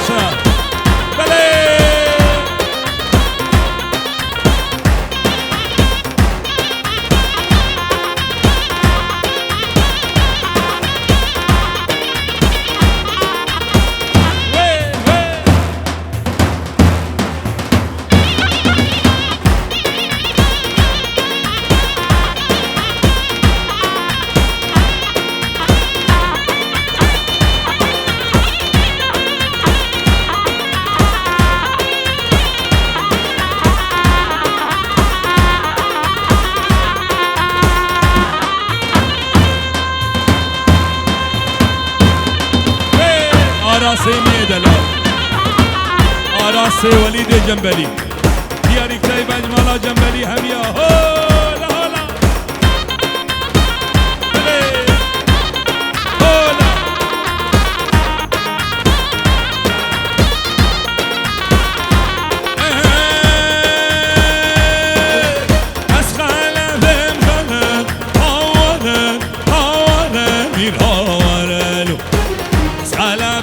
باشا بله. آراسي ميدلا آراسي وليد جنبلي دياري كتايب أجمالا جنبلي هم يا هولا هولا بلي هولا أسخالا بهم غلا هوالا هوالا مير هوالالو أسخالا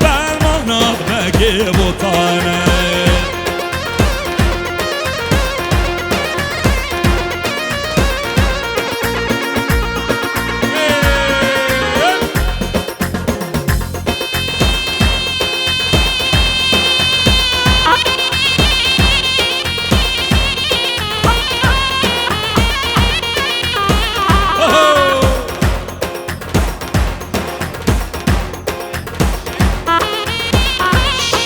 برمانا بگی بوتانه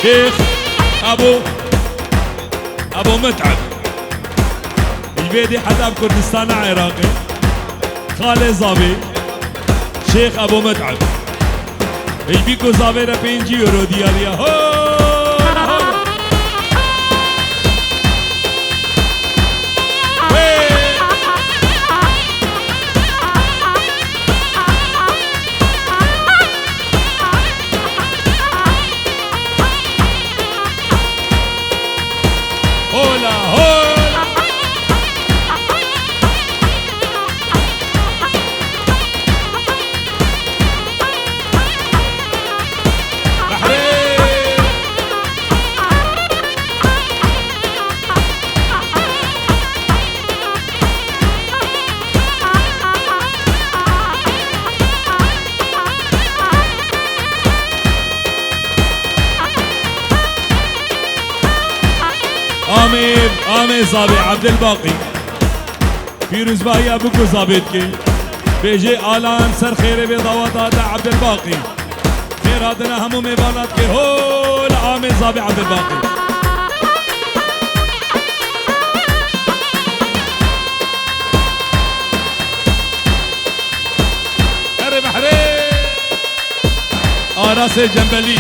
شيخ ابو متعب البيدي حدا بكردستان عراقي خالي زابي شيخ ابو متعب البيكو زابي را 5 يورو دياريا هو هولا هولا بحرين آمیر زابي عبد الباقي فيروز باهي بكو زابط كي بيجي آلان سر خير بيضاوات هذا عبد الباقي خير هادنا همو ميبانات كي هول آمیر زابي عبد الباقي هري بحرين آراسي جنبلي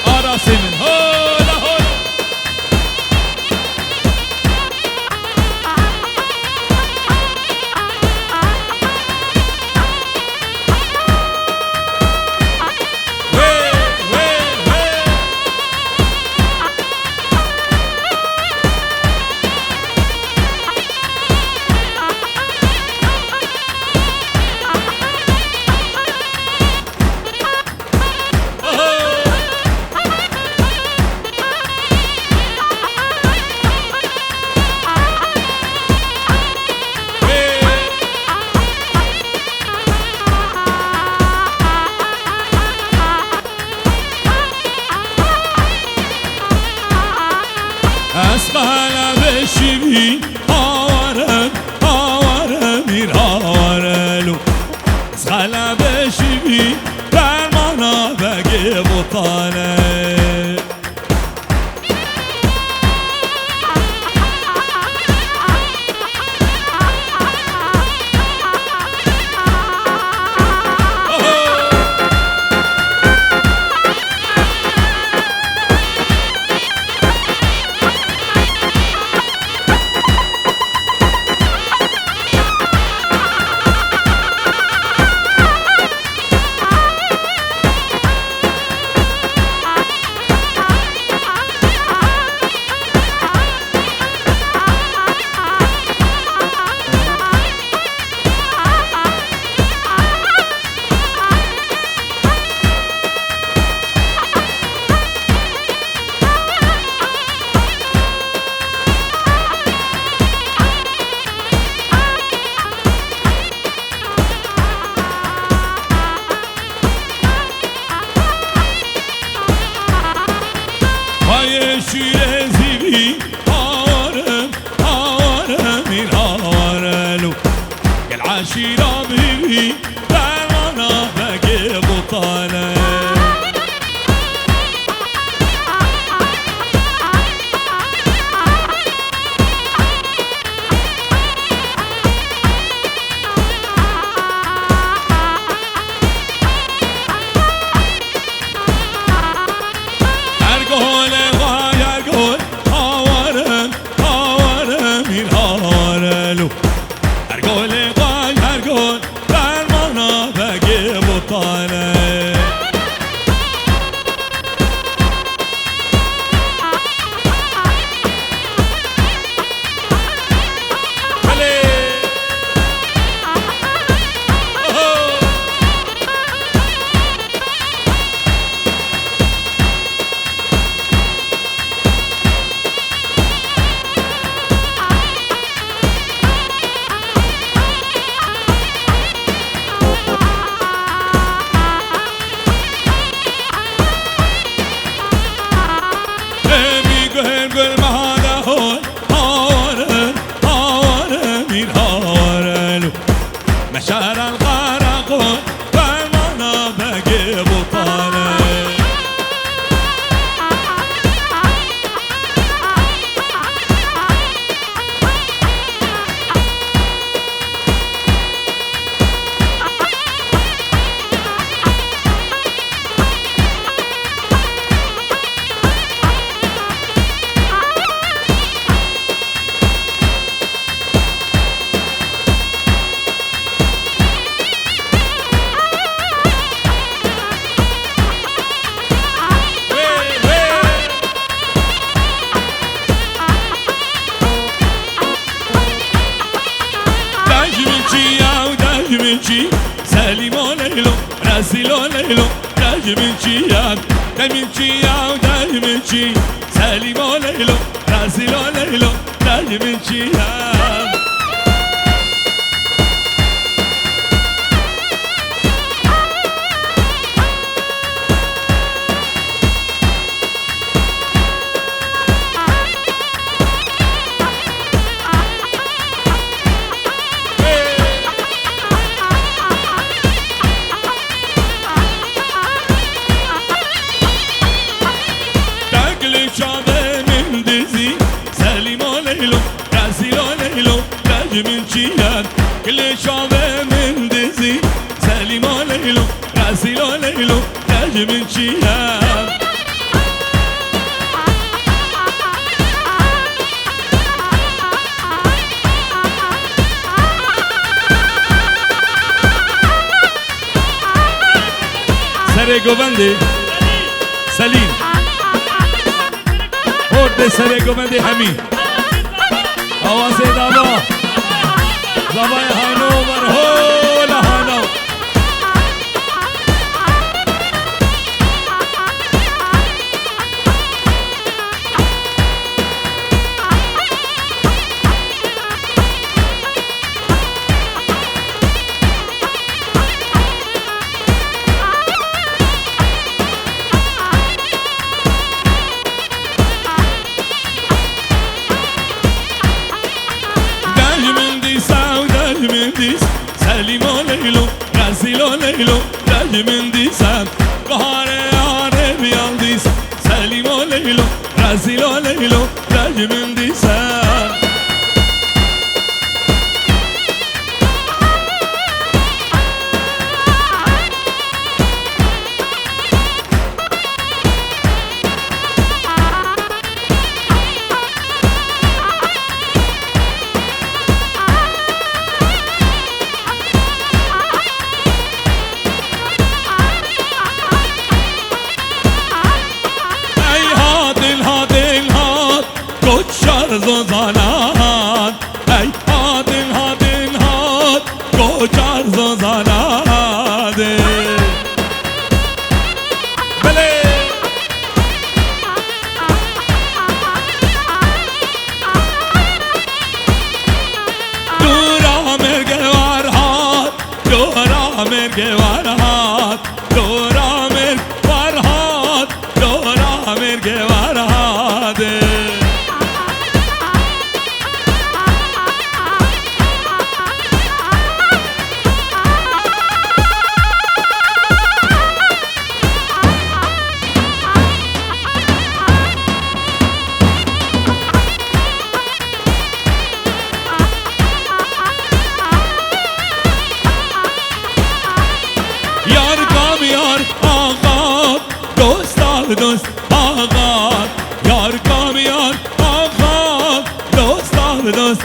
آراسي من هولا هولا اسقالا بشیبی آوارم آوارم میر آوارلو اسقالا بشیبی برمانا بگی بطانه راسيلو ليلو دايمنشي يا دايمنشي يا دايمنشي سليمو ليلو راسيلو ليلو دايمنشي يا شعبه من دزي سليمو ليلو راسيلو ليلو من شيان كل شعبه من دزي سليمو ليلو راسيلو ليلو من شيان سري گوبندی سلیم de sere gomende hami awaze daba daba hano marho la hano سليمو ليلو راسيلو ليلو من ديسان قهاري عارب يالديس سليمو ليلو راسيلو ليلو من ديسان زوزانان ای هادن هادن هاد کوچار زوزانان بله دورا مرگه وارهات دورا مرگه وارهات دورا مرگ وارهات دورا مرگه وارهات دوست آقا یار کامیار آقا دوست آقا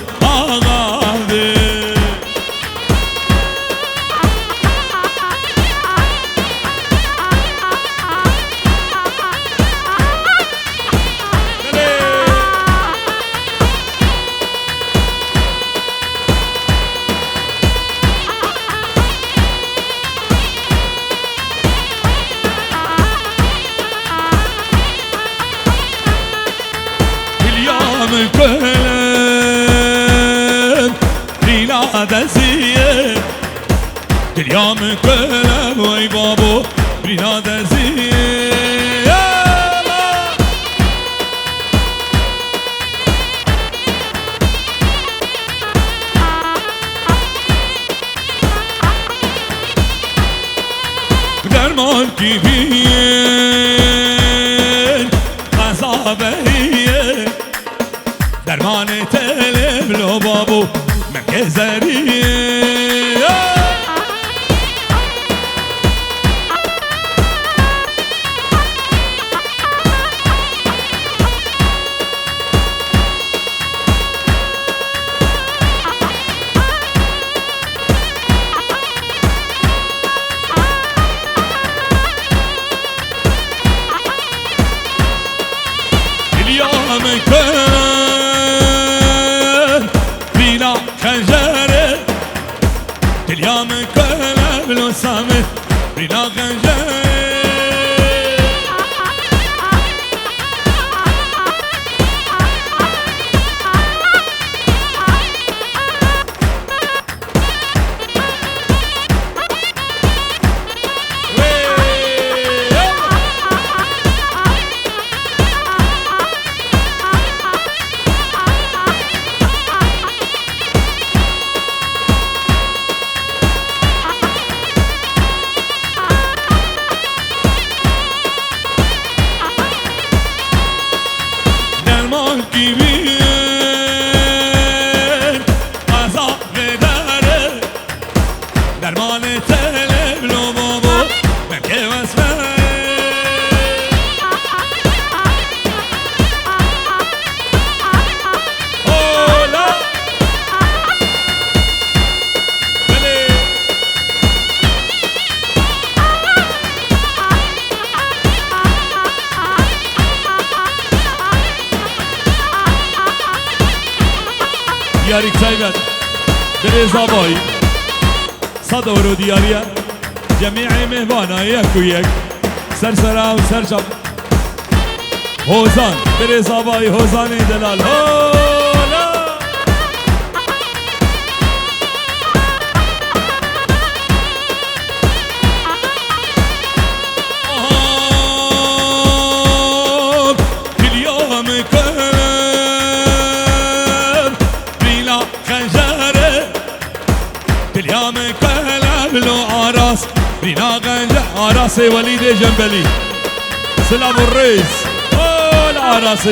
من كلم رينا دزيه دنيا من كلم وي بابو رينا دزيه درمان کی بین غذابه درمان تلم لو بابو مكزري اليوم كان فينا خنجره اليوم كان بلو سامي رينا غنجة كبير عذاب داره درمان تلب لو بابا مکه واسمه اولا بله دیاری تایبت برزا بایی صد اورو دیاریه جمیع مهوانا یک و یک سرسرا و سرجم هوزان برزا بایی هوزان دلال هولا اليوم اليوم كلام لو عراس رينا غنجة عراس وليد جنبلي سلام الرئيس العراس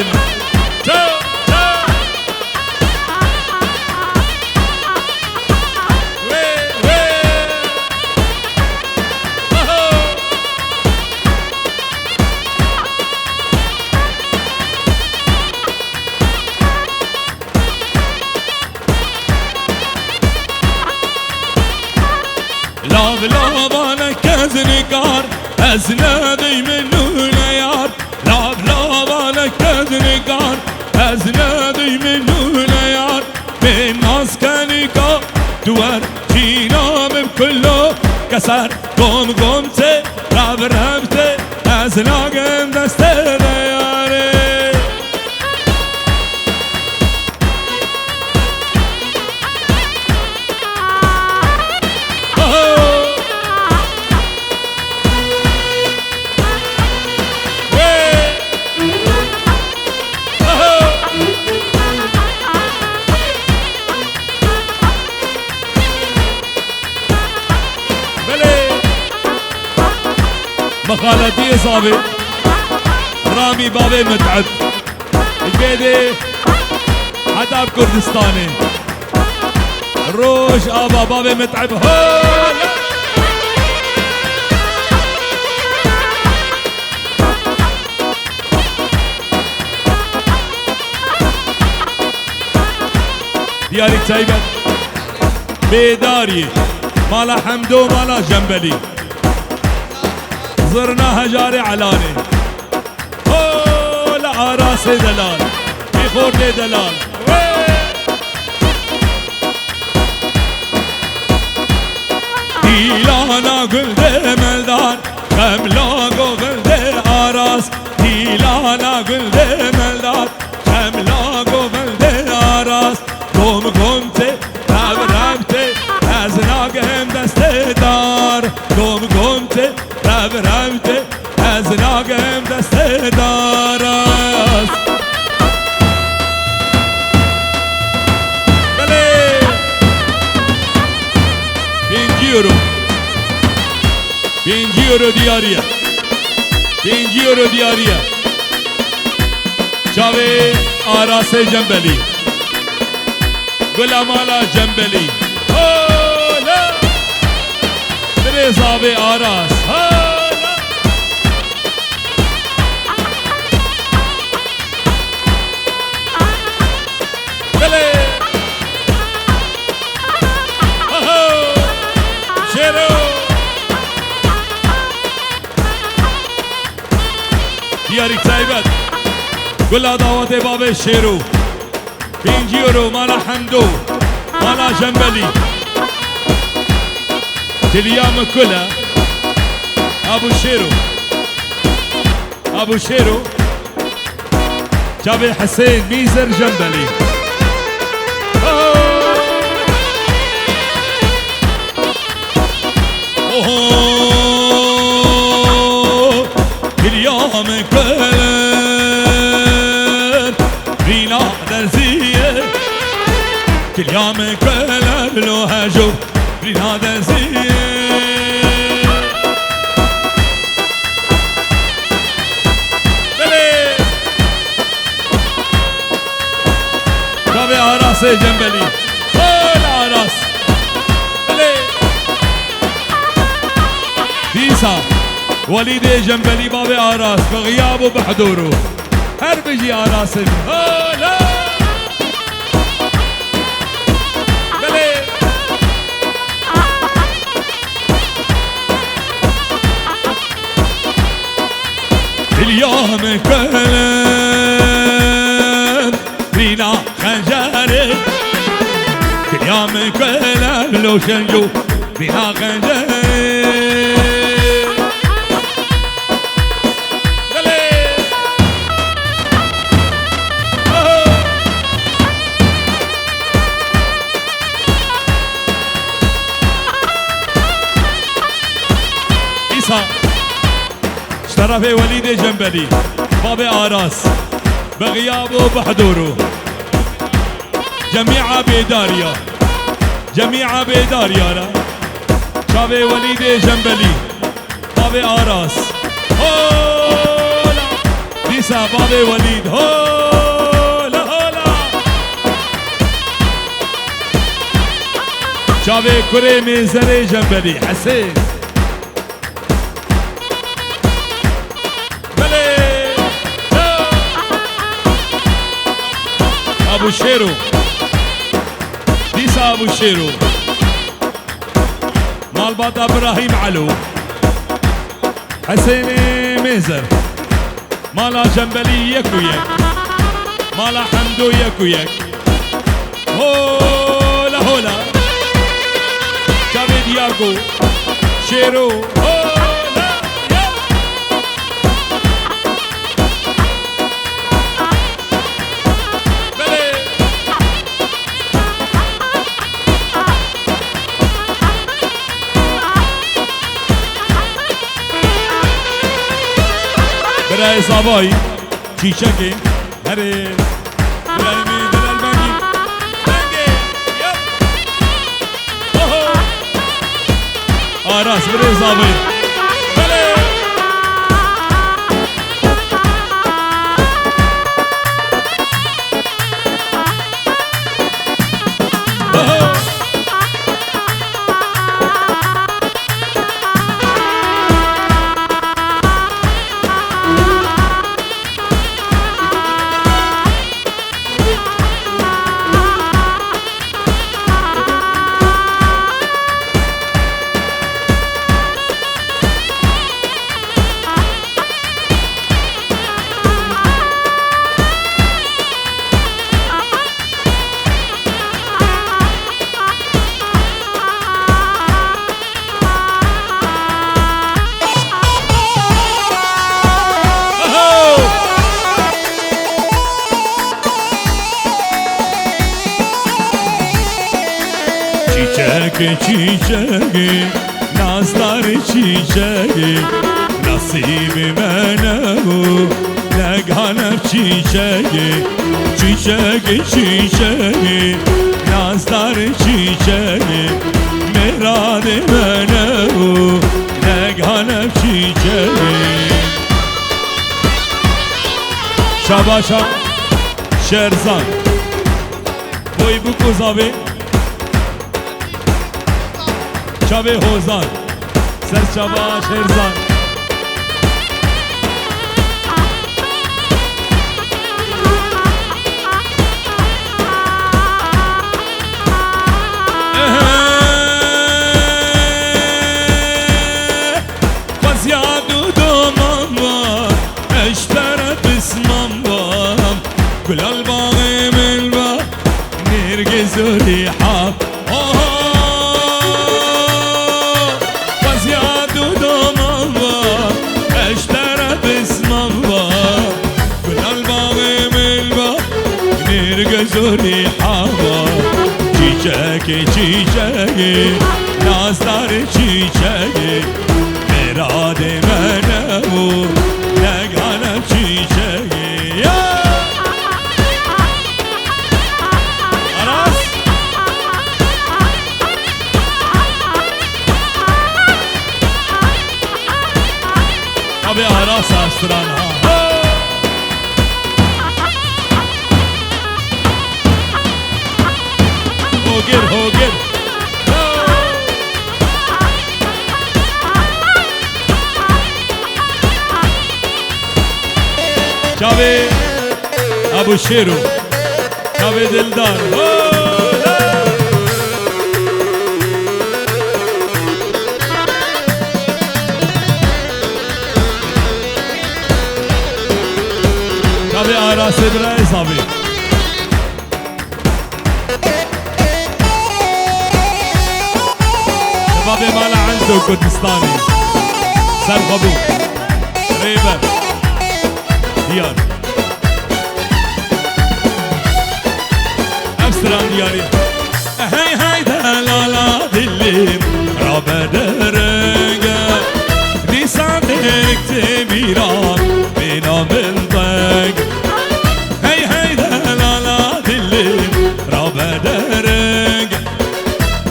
لاب لابانا كذنكار أزنادي منو ليار لاب لابانا كذنكار أزنادي منو ليار من ناس كنكا دوار جينا من كله كسر قوم قومتي راب رابتي أزناقم دستي لياري مخالتي إصابة رامي بابي متعب البيدي عتاب كردستاني روش آبا بابي متعب هولا دياري تايبت بيداري مالا حمدو مالا جنبلي زرنا هجاري علاني لا عراس دلال في خور دلال ديلانا قل دي ملدان خملا قل دي عراس ديلانا قل دي ملدان خملا قل دي عراس قوم قومتي راب رابتي ازناقهم دستي دار قوم قومتي راب رابتي ازناقهم دستي داراس بلي 5 euro 5 euro diaria 5 euro diaria چاوی آراس جنبلی گلامالا جنبلی هولا برزاب آراس هولا بله شیرو دیاری تایبت گلا دعوت باب شیرو 5 euro مالا حمدو مالا جنبلي تليام كلها ابو شيرو ابو شيرو جابي حسين ميزر جنبلي اليوم كلن بينا درزية كل يوم كلن لو هجو بينا درزية عراس جنبلي العراس ديسا وليد جنبلي بابي عراس بغيابه بحضوره هر بيجي عراس لا بلي اليوم كلن بينا خنجري كل يوم كلن لو شنجو بينا خنجري اشترى وليد جنبلي بابي عراس بغيابه بحضوره جميعا بيداريا جميعا بيداريا را شابي وليد جنبلي بابي عراس هولا ديسا بابي وليد هولا هولا شابي كريمي زري جنبلي حسين ابو شيرو ديسا ابو شيرو مال بعد ابراهيم علو حسين ميزر مالا جنبلي يك ويك مالا حمدو يك ويك هولا هولا شابي دياغو شيرو برای صابایی چیچکی هره برایمی دلال بنگی بنگی آراس برای صابایی بله çiçeği nazlar çiçeği nasip bana bu neganım çiçeği çiçeği çiçeği nazlar çiçeği merad bana bu neganım çiçeği şabaşa şerzan boy bu kuzavi شبه هوزان سر شبا شیرزان فزیادو دومم var اشتره بسمم var گلال باغی ملبا نرگز و ریحا زیاد و دامم زوری حوا چیچکی چیچکی نازدار چیچکی مراد منو نگانم چیچکی آراس abi Aras Astran ha Hogir hogir Çavi Abu Şeru Çavi Dildar Çavi Aras İbrahim abi شباب مالا عنده كردستاني سر خبو ريبر ديار أمستران دياري هاي هاي دلالا دليم رابا درنجا دي صادق تبيران بينا بالضيق هاي هاي دلالا دليم رابا درنجا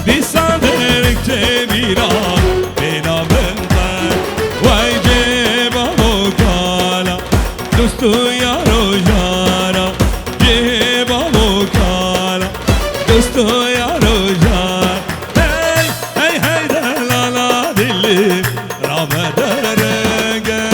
دي صادق تبيران بينا بالضيق ويجيب مكالا دوستو يا روجانا جيب مكالا دوستو يا روجانا هاي هاي هاي دلالا دلي رابا درنجا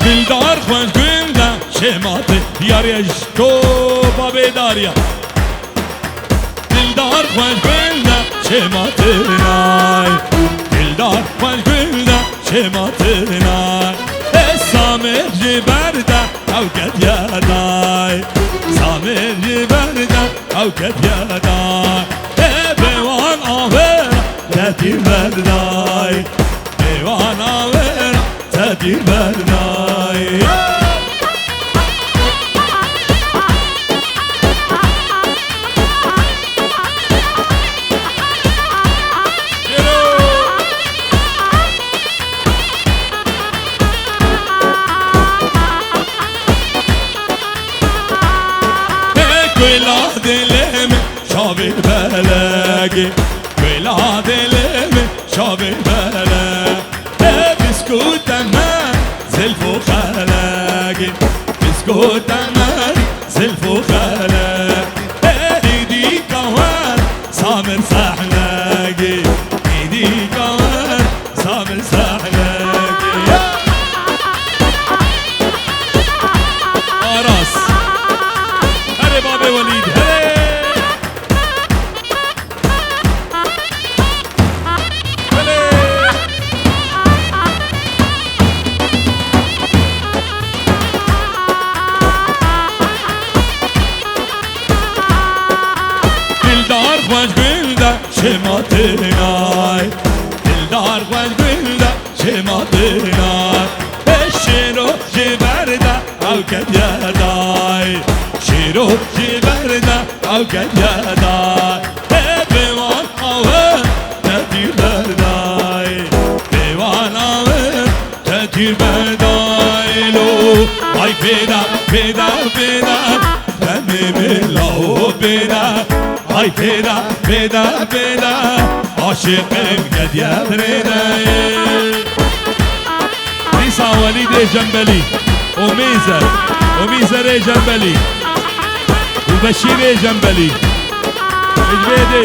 دلدار خوش گنده شمات دیاریش تو بابی داریا دلدار خوش گنده شمات نای دلدار خوش گنده شمات نای سامر جبرده او کت یادای سامر جبرده او کت یادای بیوان آور تدیر بردای بیوان آور تدیر بردای شابي بلاقي ولا دلمي شابي بلاقي بسكوت امان زلفو خلاقي بسكوت امان زلفو خلاقي ايدي كوان صامر سحلاقي ايدي كوان صامر سحلاقي راس هري بابي وليد هري خوش گلده شماتنای دلدار خوش گلده شماتنای شیرو جبرده او کد یادای شیرو جبرده او کد یادای بیوان آور تدیر بردای بیوان آور تدیر بردای لو وای پیدا پیدا پیدا دمی بلاو پیدا Ay peda peda peda aşıkım ged yadrine Nisa Walid Jambali وميزة جنبلي وبشير جنبلي جبيدي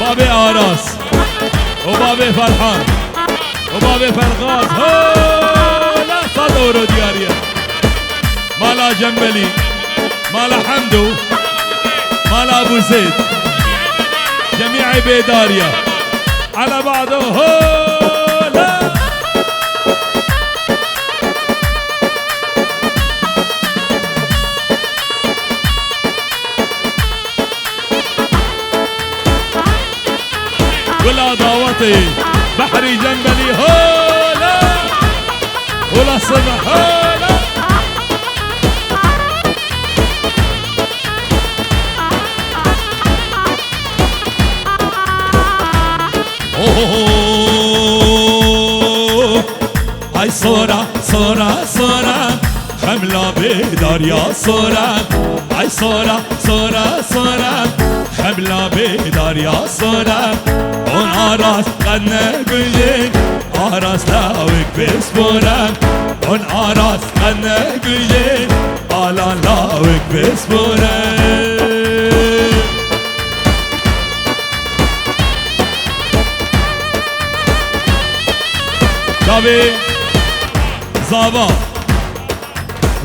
بابي آراس وبابي فرحان وبابي فرغاز لا صدورو دياريا مالا جنبلي مالا حمدو مالا ابو زيد جميع بيداريا على بعضه هولا. ولا ضاوتي بحري جنبلي هولا ولا الصبح هولا. هاي صورة صورة صورة حملة بيدار يا صورة. هاي صورة صورة صورة حملة بيدار يا صورة. ونعرس غنى قليل عرس لاوك بسبورة. ونعرس غنى قليل على لاوك بسبورة. شابي زابا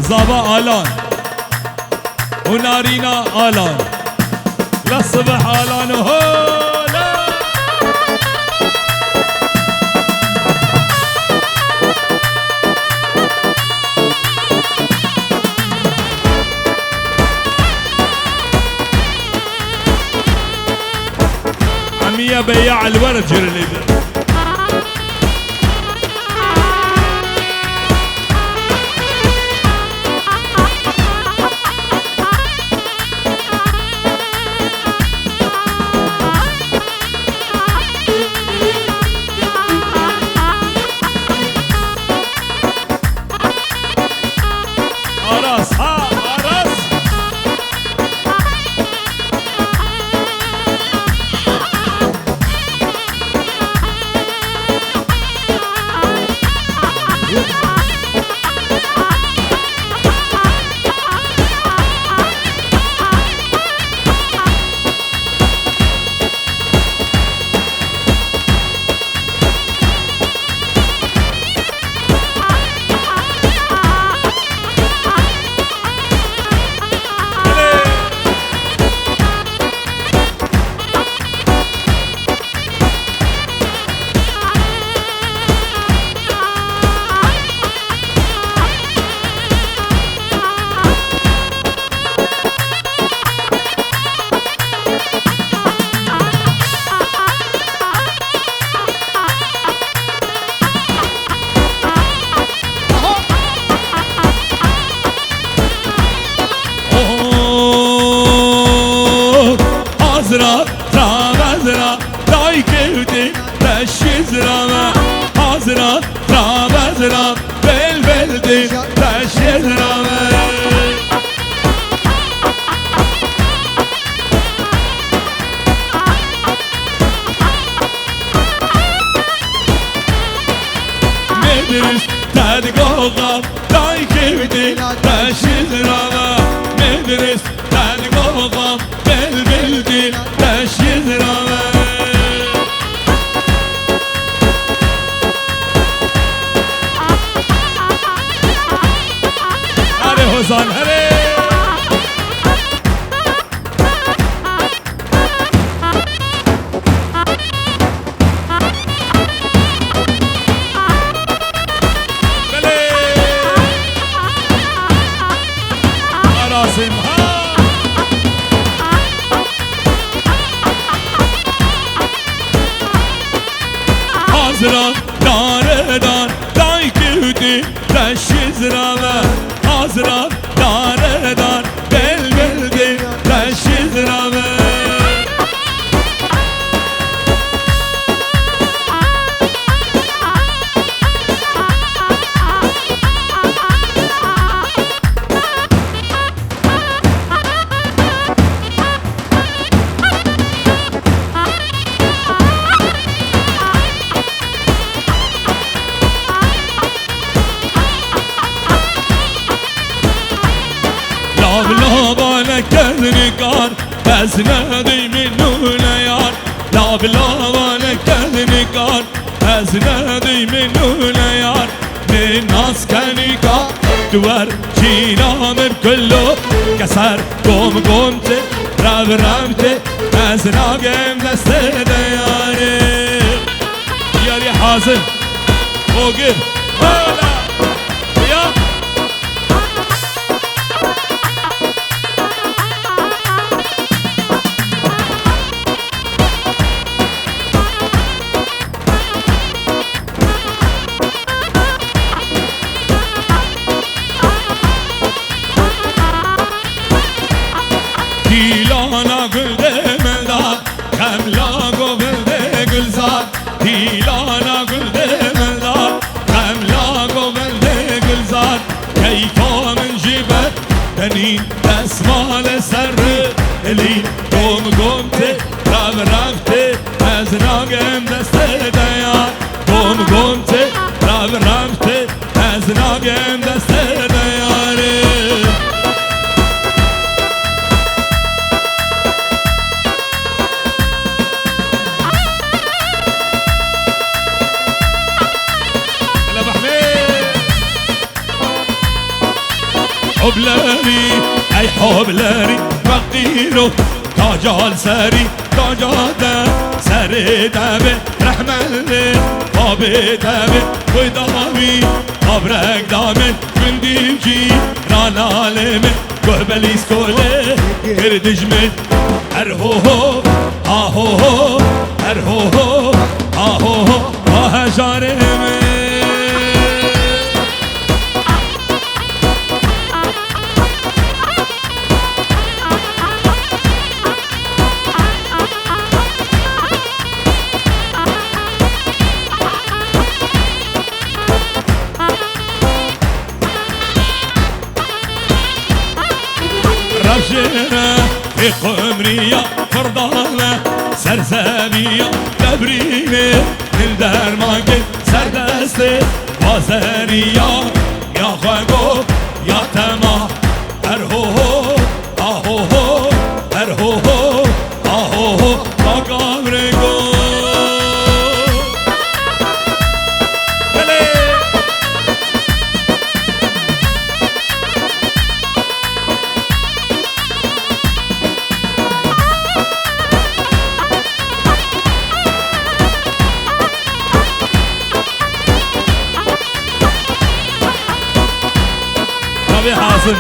زابا آلان ونارينا آلان للصبح آلان هولا. عمية بياع الورد جرلي Hazra, Travazra, Daykevdi, Teşhizrama. Hazra, Travazra, Belveldi, Teşhizrama. Medris, Tadgoga, Daykevdi, Teşhizrama. Medris, Tadgoga, Belveldi, Teşhizrama. Hadi Hozan, hadi! Bele! Arasim, ha! Hazra, daredan, dayküdi, teşhizrama. Hazra, daredan, belveldi, teşhizrama. Lavlava lekkerini kar, ezmedi minule yar. Lavlava lekkerini kar, ezmedi minule yar. Min askeni kar, duvar çiğnamim kullu. Keser gom gomte, rav ravte, از ناگم دست دیاره یاری حازم اوگر هلا بیا دیلانا گلده ملدار کملا گلده گلزار دیلانا گلده ملدار کملا گلده گلزار کیفا من جیبت دنین دسمال سر الی گم گمته رب رفته از ناگم دست دیار گم گمته رب رفته از ناگم دست دیاره حبلاري اي حبلاري فقيرو تاجال ساري تاجادا ساري دابي رحمن بابي دابي ويدامي قبرك دامن كنديجي رانا لمن قهبلي سكولي كردجمن ارهوهو اهوهو ارهوهو اهوهو اهجارمن رجنا في قمرية فرضانة سرزابية تبرينة الدار ماكي سردستي وزارية يا خاقو يا تما ارهوهو اهوهو ارهوهو اهوهو مقامركو حاصل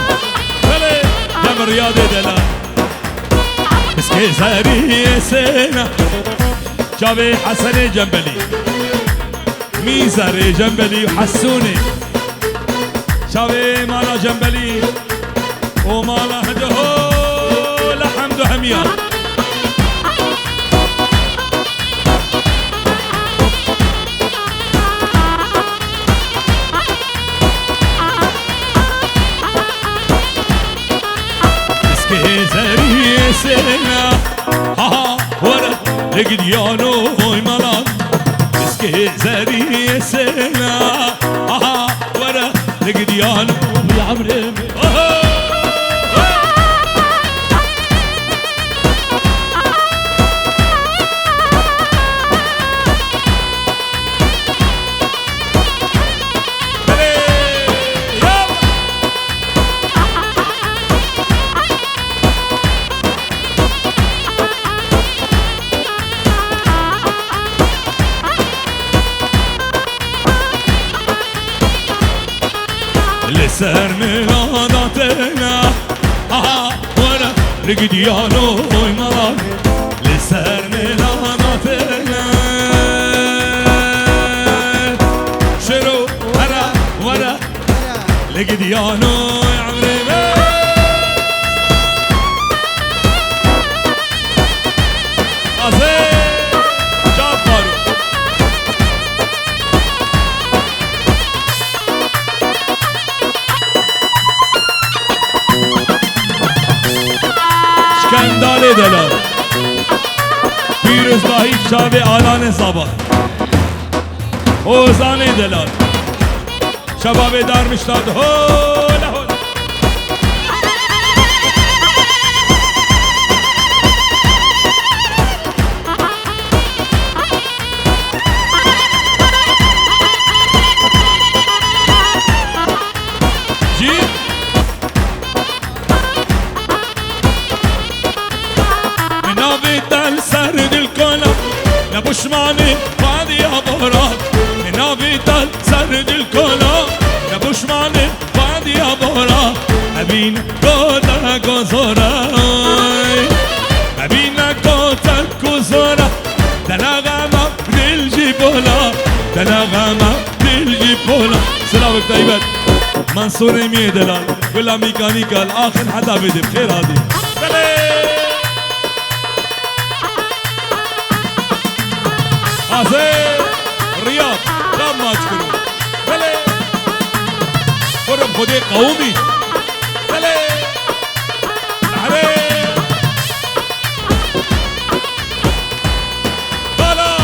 بلي جنب رياضي دلال مسكي زاري سينا جابي حسني جنبلي ميزاري جنبلي وحسوني شابي مالا جنبلي ومالا هدهو لحمد حميان زري سينا ها ورا لقديانو ملان مسكي زري سينا ها ورا لقديانو يا عمري لسر ملاداتنا آها ورا لقديانو ملان لسر ملاداتنا شرو ورا لقديانو يا عمري عزيز جعفر شکندال دلال پیروزباهی شاب آلان صبا اوزان دلال شباب دار مشتاد هولا هولا بشماني فادي يا بورات نافي تل سرد الكولا يا بشماني فادي يا بورات أبينا كوتا كوزورا أبينا كوتا كوزورا دلغما بالجيبولا دلغما بالجيبولا سلامك طيبت منصور ميدلال ولا ميكانيكا الآخر حدا بدي بخير هادي عزيز رياض لا ما تشكروا بلي قرب خدي قومي بلي تحرير طلع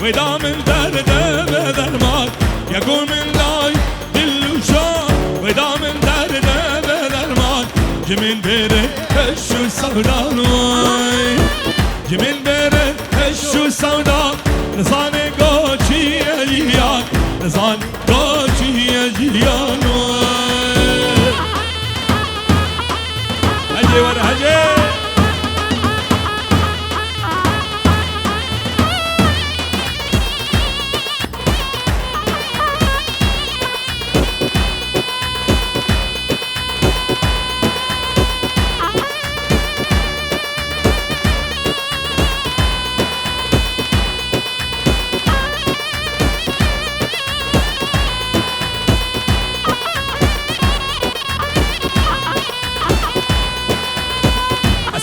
ودا من درد بدرمان يقول من لاي دل وشان ودا من درد بدرمان جمين بره هشو سودانوي جمين بره هشو سودان رزان قوشي اجيان رزان قوشي اجيانوي هجي ورا هجي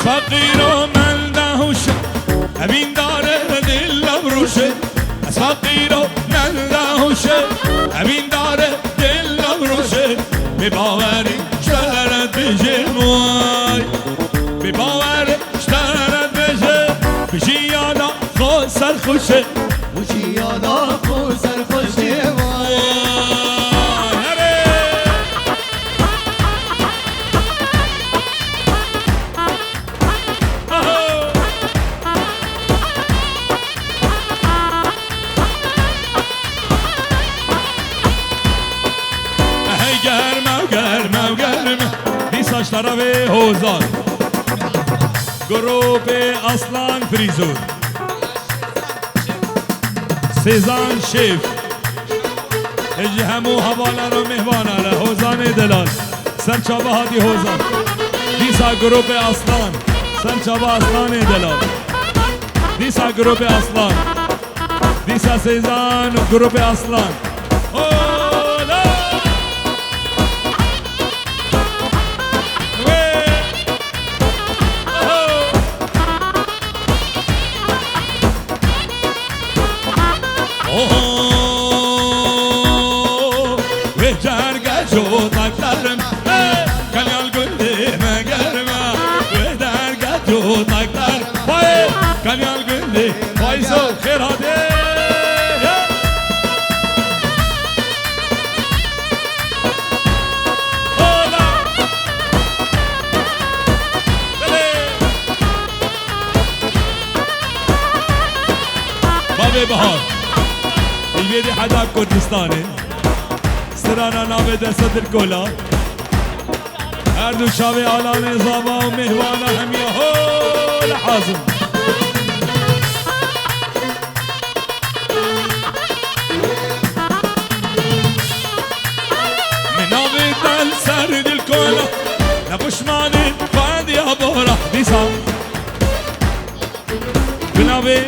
فقير من دهوش أبين داره دل بروشه فقير من دهوش أبين داره دل بروشه بباوری اشترت بشه موی بباوری اشترت بشه بشی یادا خود سرخوشه بشی یادا خود سرخوشه موی saçlara ve hozan Grupe Aslan Frizur Sezan Şef Eci hemu havalara mehvanara Hozan Delal Serçaba Hadi Hozan Disa Grupe Aslan Serçaba Aslan Delal Disa Grupe Aslan Disa Sezan Grupe Aslan Kanyal gündü, Faysal kher hadi. Ola. Babe Bahar. البيدي حدا كردستاني. سرانا نابه دست الكولا. هر دو شاوی آلان زابا و مهوانا همیا هو لحازم. سرد الكولا نبشماني فادي أبورا ديسا بنابي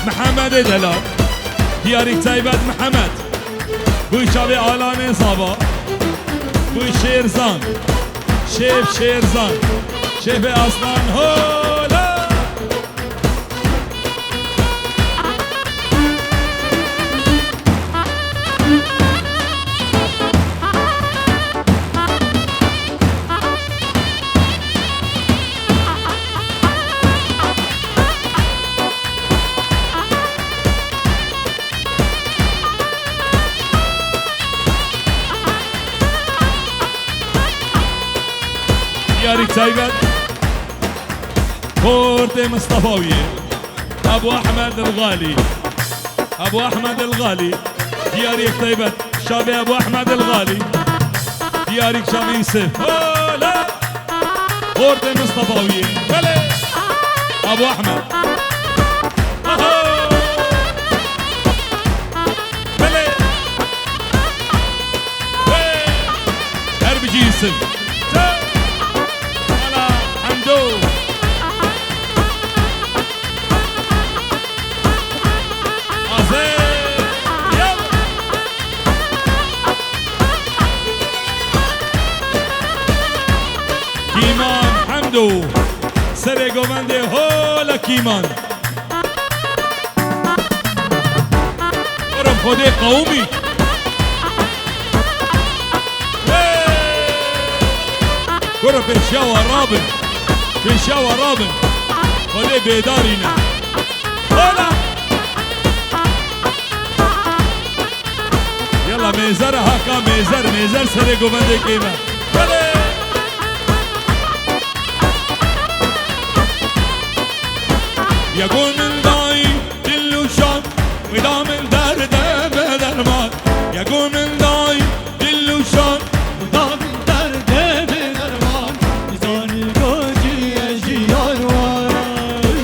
محمد دلال دياري تايبت محمد بوي شابي آلان صابا بوي شيرزان شيف شيرزان شيف أصلان هولا ديارك تايبت كورت مصطفاوية ابو احمد الغالي ابو احمد الغالي ديارك تايبت شابي ابو احمد الغالي ديارك شابي يوسف لا كورت مصطفاوية بلي ابو احمد بلي اربجي يوسف هلا حمدو كيمان حمدو سري قومندي هولا كيمان قرب خودي قومي قرب بنشاوى رابن بنشاوى رابن خودي بيدارينا هولا يلا ميزر هاكا ميزر سري قومندي كيمان يقول من داي دلو شان ودا من درده بدرمان يقول من داي دلو شان ودا من درده بدرمان لساني قاجي يا جيان واي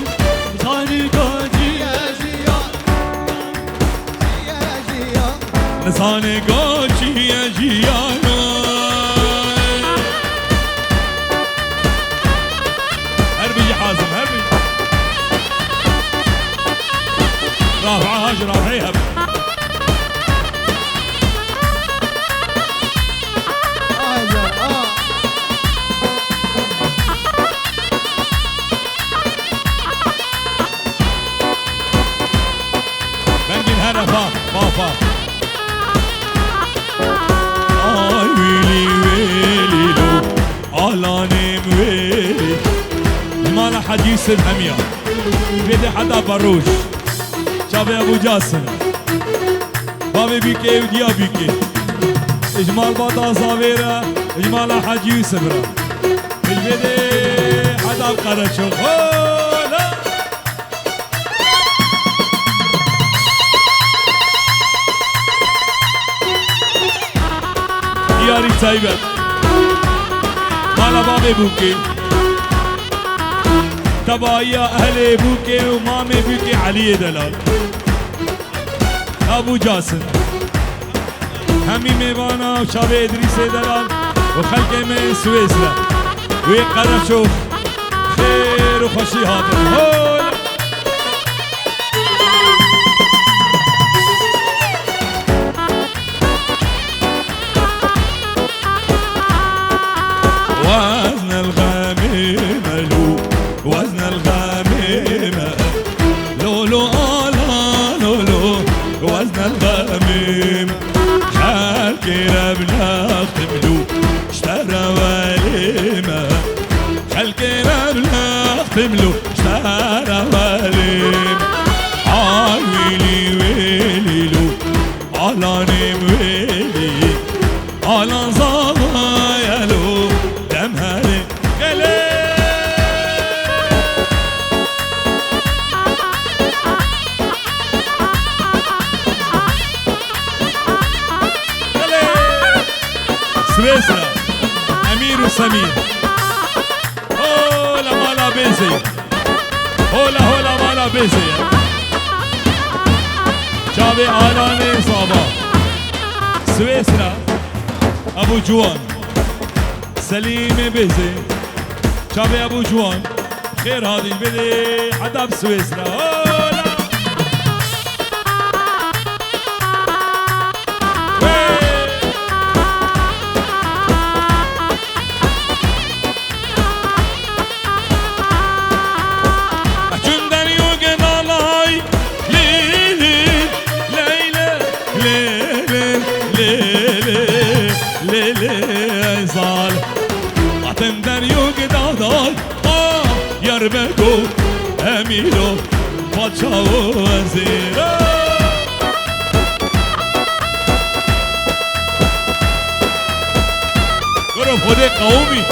لساني قاجي يا جيان لساني قاجي يا جيان هربي حازم هربي رافعة هاجر رافعيها بنجي هنا فا اي ويلي ويلي لو علاني ويلي ما لا حد يسب هميا بيدي حدا بروش شابي ابو جاسم بابي بيكي وديا بيكي اجمال باطا صابيرة اجمال حاج يوسف را البيدي حدا بقرشو لا دياري تايبت مالا بابي بوكي تبايا اهلي بوكي ومامي بوكي علي دلال ابو جاسم همي ميوانا وشابي ادريس دلال وخلقي من سويسرا ويقرشو خير وخشي هذا وزن الغميم لو وزن الغميم لولو آلا لولو وزن الغميم خلقي ربنا اختملو اشترى وليمة خلقي ربنا اختملو اشترى وليمة عاي ويلي ويلي لو علاني ويلي على صبايا لو دمهري قلي سويسرا امير وسمير هولا مالا بيزي هولا مالا بيزي شابي علاني صابا سويسرا ابو جوان سليم بيزي شابي ابو جوان خير هذه البلي حدا بسويسرا هولا يربكو اميرو بادشاه وزيرو قرب خودي قومي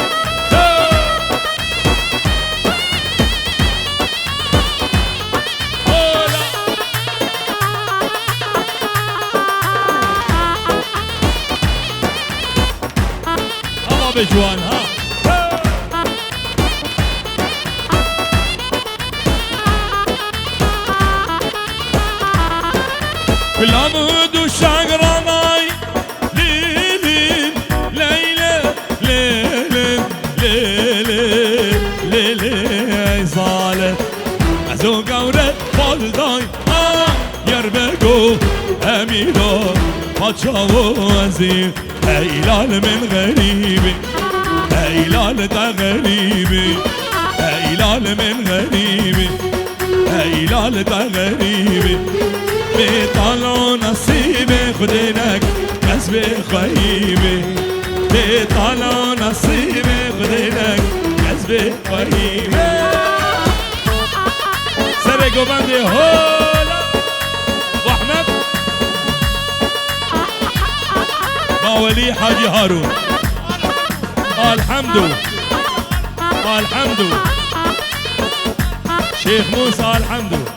صاحب جوان ها بالعمود والشقرماي ليلي ليلة ليلي ليلي ليلي صالة عزوق ورد فالداي يربقو أميرو باتشا وزير هيلال من غريبي هيلال تا غريبي هيلال من غريبي هيلال تا غريبي بيطلعوا نصيبي خدينك كسبي خيبي بيطلعوا نصيبي خدينك كسبي خيبي سرقوا بندي هولا ابو احمد باولي حاجي هارون الحمد الحمد شيخ موسى الحمد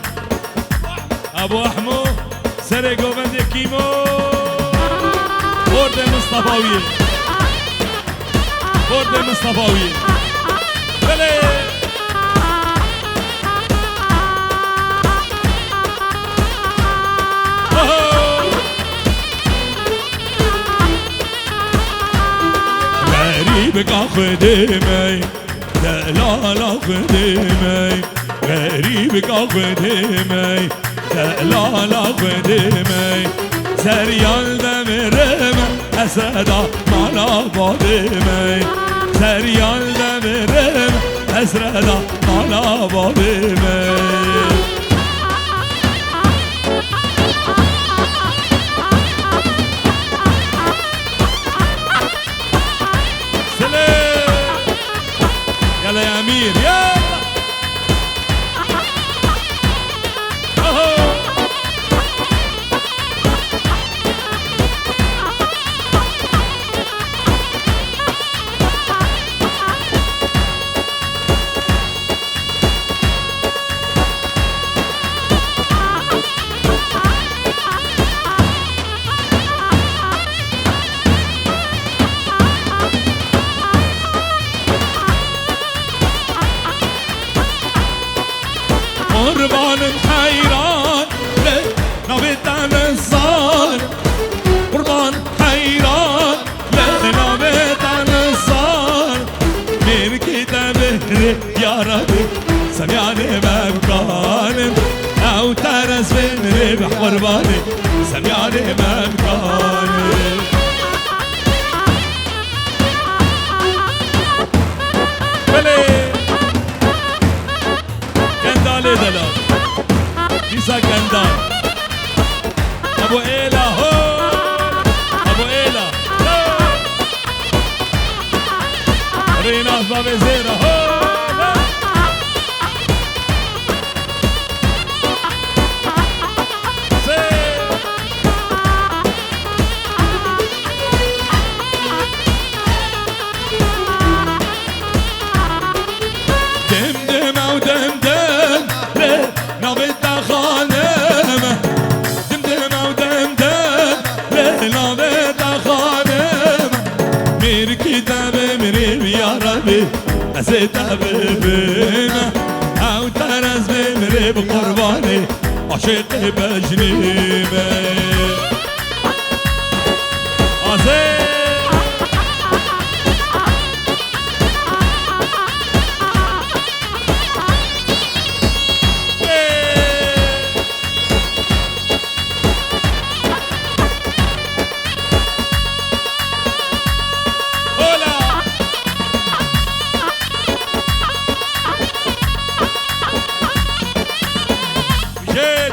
ابو احمو سرقو بندي كيمو برد مصطفاوي برد مصطفاوي بلي غريبك اخدمي لا لا لا خدمي غريبك اخدمي لا لا لا خدمي سريال دمرم اسدا مالا بادمي سريال دمرم اسدا مالا بادمي يلا يا امير يلا قربان حيران ليه نبيت على الصار قربان حيران ليه نبيت على الصار من كتابه يا ربي سمعني مبكان او ترس من ربح قرباني سمعني مبكان بلي قندالي دلال كيسا قندال ابو ايلا هو ابو ايلا ريناس باب زيرة هو دمدم ودمدم ليه نبيت خانمه دمدم ودمدم ليه نبيت خانمه مير كتاب مريم يا ربي نسيت ببيمه او ترز بمريم قرباني عشق بجنيمه عزيز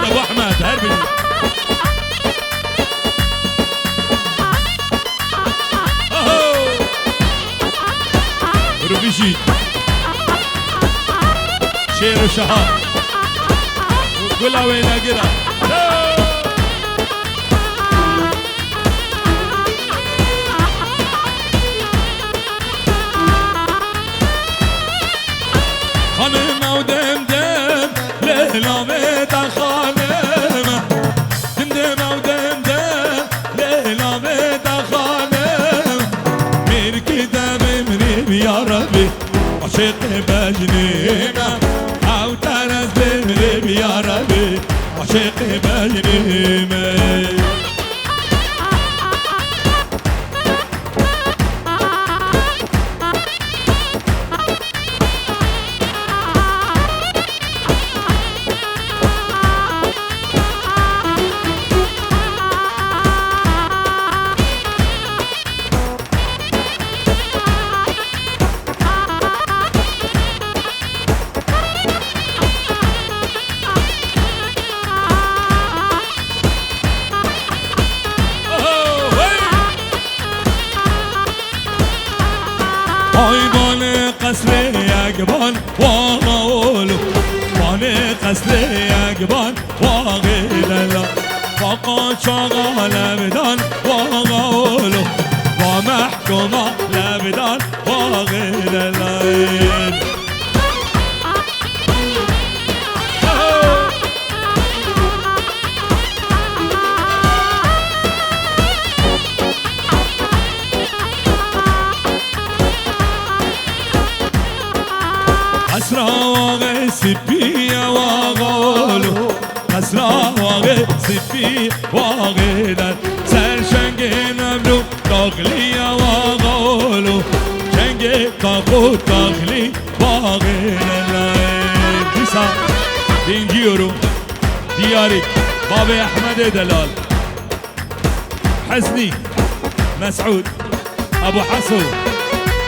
ابو احمد هربي روبيشي شير وشهار وكلها وين اقرا خانم ودمدم ليلة بيت خانمه دمدم ودمدم ليلة بيت خانمه مير كتاب يا ربي عشق بجنيمة أو ترز بمرب يا ربي عشق بجنيمة آی بان قصر یکبان واقعولو بان قصر یکبان واقع دلا فاقا چاقا لبدان واقعولو با محکوما لبدان واقع دلا قصرا واقع سپی واقعولو قصرا واقع سپی واقع در سرشنگ نمرو داخلی واقعولو شنگ تاقو داخلی واقع در دیسا دینجیورو دیاری باب احمد دلال حسني مسعود ابو حسن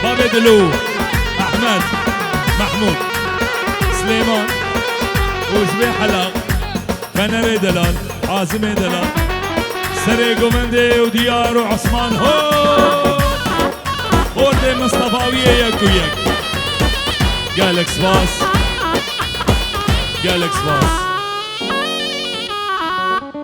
باب دلو احمد محمود سليمان وزبي حلاق فنر دلال عازم دلال سري قومندي وديار وعثمان هو ورد مصطفاوية يك ويك قالك سباس قالك سباس